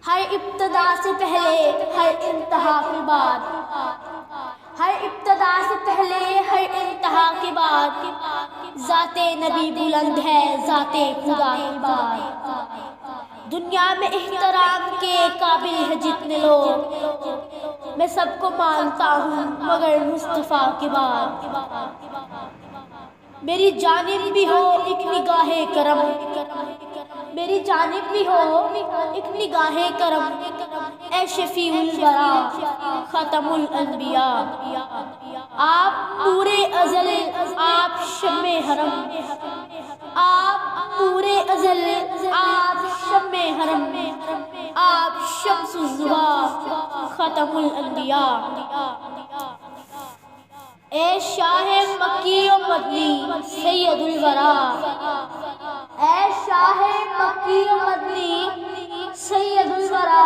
ہر ابتدا سے پہلے ہر انتہا کے بعد، ہر ابتدا سے پہلے ہر انتہا کے بعد، ذات نبی بلند ہے ذات خدا کی بات۔ دنیا میں احترام کے قابل ہے جتنے لوگ، میں سب کو مانتا ہوں مگر مصطفیٰ کے بعد۔ میری جانب بھی ہو ایک نگاہ کرم، میری جانب بھی ہو ایک نگاہ کرم، اے شفیع الورا ختم الانبیاء۔ آپ نور ازل، آپ شمع حرم، آپ نور ازل، آپ شمع حرم، آپ شمس الضحیٰ ختم الانبیاء۔ اے شاہ مکی و مدنی سید الورا، اے شاہ مکی و مدنی سید الورا،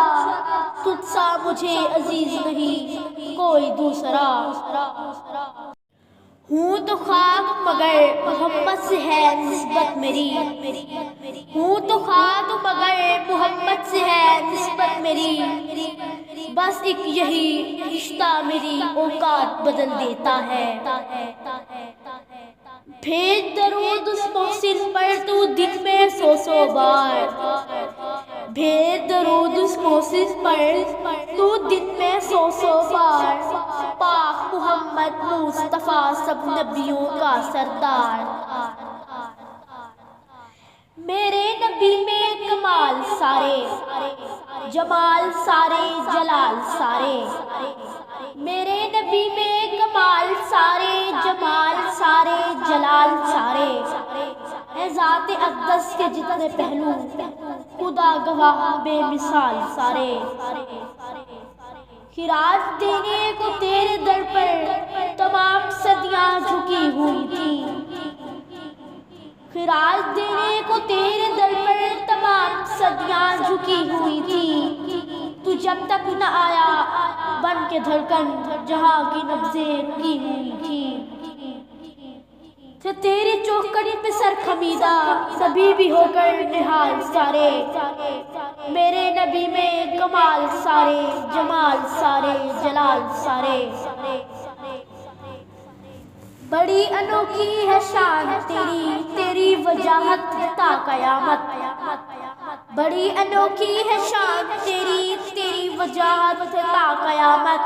تجھ سا مجھے عزیز نہیں کوئی دوسرا۔ ہوں تو خاک مگر محمد سے ہے نسبت میری، ہوں تو خاک مگر محمد سے ہے نسبت میری، بس ایک یہی رشتہ میری اوقات بدل دیتا ہے۔ بھیج درود اس محسن پر تو دن میں سو بار، بھیج درود اس محسن پر تو دن میں سو بار، پاک محمد مصطفیٰ سب نبیوں کا سردار۔ میرے نبی میں کمال سارے، جمال سارے، جلال سارے، میرے نبی میں کمال سارے، جمال سارے، جلال سارے، اے ذات اقدس کے جتنے پہلو، خدا گواہ بے مثال سارے۔ خراج دینے کو تیرے در پر تمام صدیاں جھکی ہوئی تھیں، خراج دینے کو تیرے در پر تمام صدیاں جھکی ہوئی تھیں، تو جب تک نہ آیا بن کے دھڑکن جہاں کی نبضیں رکی ہوئی تھیں۔ تیری چوکھٹ پہ سر خمیدہ سبھی بھی ہو کر نہال سارے، میرے نبی میں کمال سارے، جمال سارے، جلال سارے۔ بڑی انوکھی ہے شان تیری، تیری وجاہت تا قیامت، بڑی انوکھی ہے شان تیری، تیری وجاہت تا قیامت،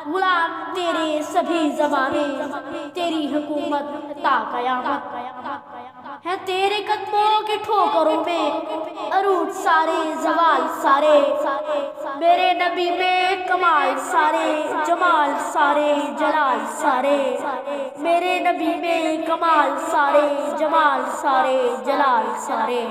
غلام تیرے سبھی زمانے، تیری حکومت تا قیامت۔ ہے تیرے قدموں کے ٹھوکروں میں عروج سارے، زوال سارے، میرے نبی میں کمال سارے، جمال سارے، جلال سارے، میرے نبی میں کمال سارے، جمال سارے، جلال سارے۔